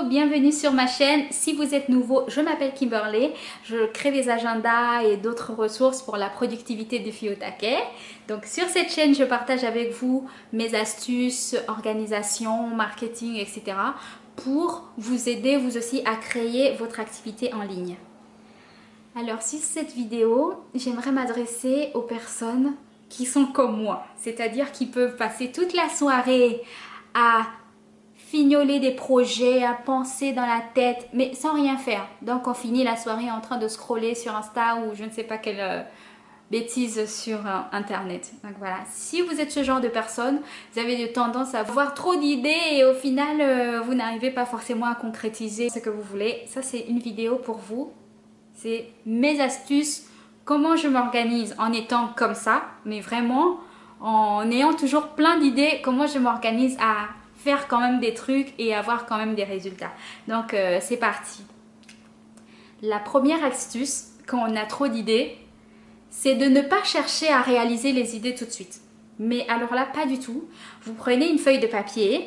bienvenue sur ma chaîne. Si vous êtes nouveau, je m'appelle Kimberley. Je crée des agendas et d'autres ressources pour la productivité des filles au taquet. Donc sur cette chaîne, je partage avec vous mes astuces, organisation, marketing, etc. pour vous aider vous aussi à créer votre activité en ligne. Alors sur cette vidéo, j'aimerais m'adresser aux personnes qui sont comme moi, c'est-à-dire qui peuvent passer toute la soirée à fignoler des projets, à penser dans la tête, mais sans rien faire. Donc on finit la soirée en train de scroller sur Insta ou je ne sais pas quelle bêtise sur Internet. Donc voilà, si vous êtes ce genre de personne, vous avez tendance à avoir trop d'idées et au final, vous n'arrivez pas forcément à concrétiser ce que vous voulez. Ça, c'est une vidéo pour vous. C'est mes astuces, comment je m'organise en étant comme ça, mais vraiment en ayant toujours plein d'idées, comment je m'organise à faire quand même des trucs et avoir quand même des résultats. Donc c'est parti. La première astuce, quand on a trop d'idées, c'est de ne pas chercher à réaliser les idées tout de suite. Mais alors là, pas du tout. Vous prenez une feuille de papier,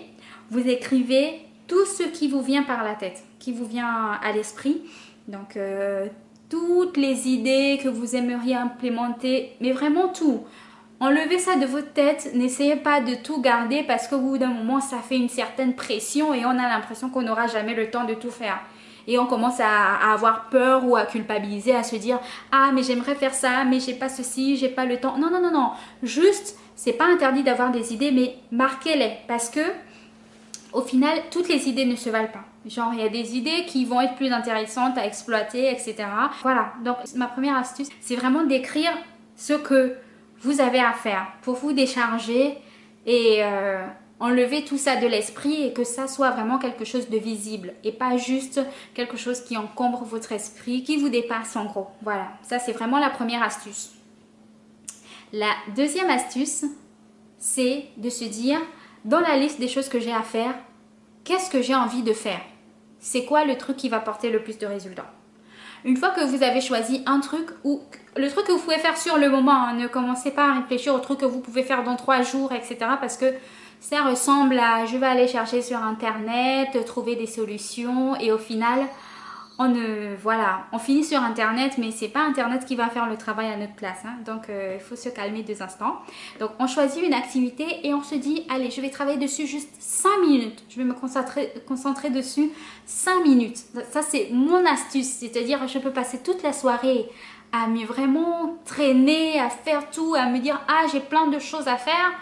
vous écrivez tout ce qui vous vient par la tête, qui vous vient à l'esprit. Donc toutes les idées que vous aimeriez implémenter, mais vraiment tout. Enlevez ça de votre tête, n'essayez pas de tout garder parce qu'au bout d'un moment, ça fait une certaine pression et on a l'impression qu'on n'aura jamais le temps de tout faire. Et on commence à avoir peur ou à culpabiliser, à se dire « Ah, mais j'aimerais faire ça, mais j'ai pas ceci, j'ai pas le temps. » Non, non, non, non. Juste, c'est pas interdit d'avoir des idées, mais marquez-les parce que au final, toutes les idées ne se valent pas. Genre, il y a des idées qui vont être plus intéressantes à exploiter, etc. Voilà, donc ma première astuce, c'est vraiment d'écrire ce que vous avez à faire pour vous décharger et enlever tout ça de l'esprit et que ça soit vraiment quelque chose de visible et pas juste quelque chose qui encombre votre esprit, qui vous dépasse en gros. Voilà, ça c'est vraiment la première astuce. La deuxième astuce, c'est de se dire, dans la liste des choses que j'ai à faire, qu'est-ce que j'ai envie de faire? C'est quoi le truc qui va porter le plus de résultats? Une fois que vous avez choisi un truc ou le truc que vous pouvez faire sur le moment, hein, ne commencez pas à réfléchir au truc que vous pouvez faire dans 3 jours, etc. Parce que ça ressemble à je vais aller chercher sur Internet, trouver des solutions et au final, on finit sur Internet, mais c'est pas Internet qui va faire le travail à notre place. Hein. Donc, il faut se calmer 2 instants. Donc, on choisit une activité et on se dit, allez, je vais travailler dessus juste 5 minutes. Je vais me concentrer dessus 5 minutes. Ça, c'est mon astuce. C'est-à-dire, je peux passer toute la soirée à me vraiment traîner, à faire tout, à me dire, ah, j'ai plein de choses à faire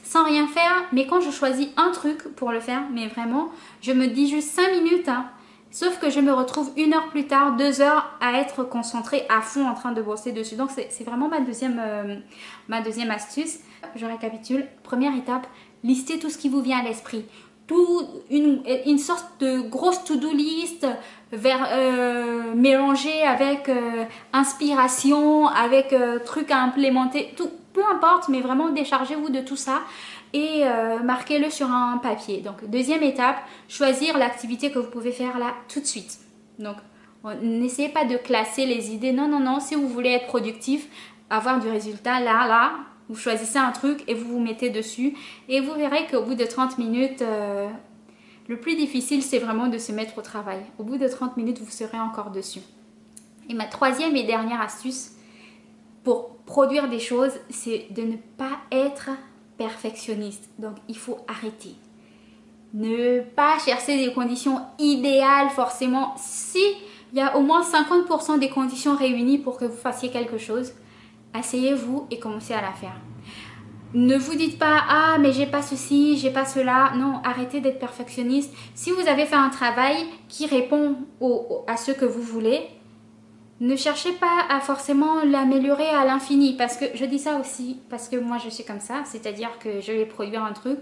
sans rien faire. Mais quand je choisis un truc pour le faire, mais vraiment, je me dis juste 5 minutes, hein. Sauf que je me retrouve 1 heure plus tard, 2 heures à être concentrée à fond en train de bosser dessus. Donc c'est vraiment ma deuxième astuce. Je récapitule. Première étape, listez tout ce qui vous vient à l'esprit. Une sorte de grosse to-do list mélangée avec inspiration, avec trucs à implémenter, tout, peu importe, mais vraiment déchargez-vous de tout ça et marquez-le sur un papier. Donc deuxième étape, choisir l'activité que vous pouvez faire là tout de suite. Donc n'essayez pas de classer les idées, non, non, non, si vous voulez être productif, avoir du résultat là, vous choisissez un truc et vous vous mettez dessus et vous verrez qu'au bout de 30 minutes, le plus difficile c'est vraiment de se mettre au travail. Au bout de 30 minutes, vous serez encore dessus. Et ma troisième et dernière astuce pour produire des choses, c'est de ne pas être perfectionniste. Donc il faut arrêter. Ne pas chercher des conditions idéales forcément. Si il y a au moins 50% des conditions réunies pour que vous fassiez quelque chose, asseyez-vous et commencez à la faire. Ne vous dites pas « Ah, mais j'ai pas ceci, j'ai pas cela ». Non, arrêtez d'être perfectionniste. Si vous avez fait un travail qui répond à ce que vous voulez, ne cherchez pas à forcément l'améliorer à l'infini. Parce que je dis ça aussi, parce que moi je suis comme ça. C'est-à-dire que je vais produire un truc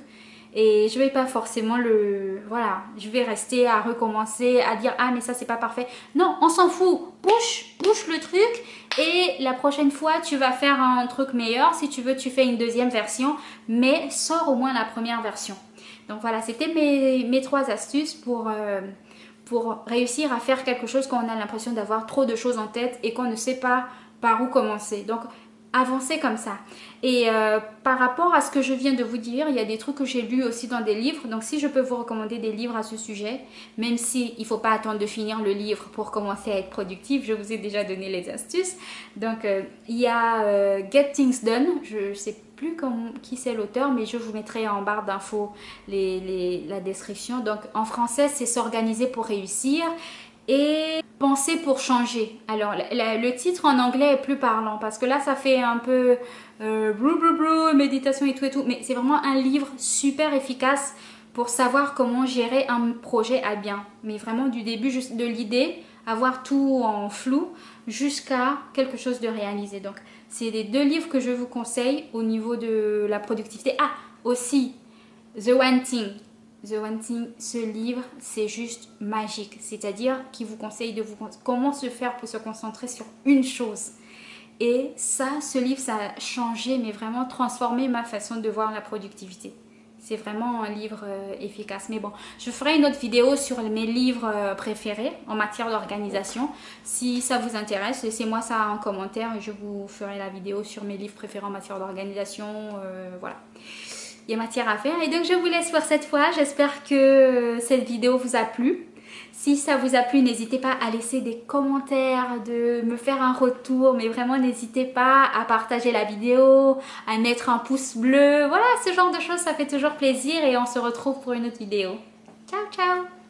et je vais pas forcément je vais rester à recommencer, à dire ah mais ça c'est pas parfait. Non, on s'en fout. Push le truc et la prochaine fois tu vas faire un truc meilleur. Si tu veux, tu fais une deuxième version, mais sors au moins la première version. Donc voilà, c'était mes 3 astuces pour réussir à faire quelque chose quand on a l'impression d'avoir trop de choses en tête et qu'on ne sait pas par où commencer. Donc avancez comme ça. Et par rapport à ce que je viens de vous dire, il y a des trucs que j'ai lus aussi dans des livres. Donc si je peux vous recommander des livres à ce sujet, même si il ne faut pas attendre de finir le livre pour commencer à être productif, je vous ai déjà donné les astuces. Donc il y a Get Things Done, je ne sais plus qui c'est l'auteur, mais je vous mettrai en barre d'infos la description. Donc en français, c'est s'organiser pour réussir et penser pour changer. Alors le titre en anglais est plus parlant parce que là ça fait un peu méditation et tout, mais c'est vraiment un livre super efficace pour savoir comment gérer un projet à bien, mais vraiment du début, juste de l'idée, avoir tout en flou jusqu'à quelque chose de réalisé. Donc c'est les deux livres que je vous conseille au niveau de la productivité. Ah, aussi The One Thing. The One Thing, ce livre, c'est juste magique. C'est-à-dire qu'il vous conseille de comment se faire pour se concentrer sur une chose. Et ça, ce livre, ça a changé, mais vraiment transformé ma façon de voir la productivité. C'est vraiment un livre efficace. Mais bon, je ferai une autre vidéo sur mes livres préférés en matière d'organisation. Si ça vous intéresse, laissez-moi ça en commentaire et je vous ferai la vidéo sur mes livres préférés en matière d'organisation. Voilà. Il y a matière à faire. Et donc, je vous laisse pour cette fois. J'espère que cette vidéo vous a plu. Si ça vous a plu, n'hésitez pas à laisser des commentaires, de me faire un retour. Mais vraiment, n'hésitez pas à partager la vidéo, à mettre un pouce bleu. Voilà, ce genre de choses, ça fait toujours plaisir. Et on se retrouve pour une autre vidéo. Ciao, ciao!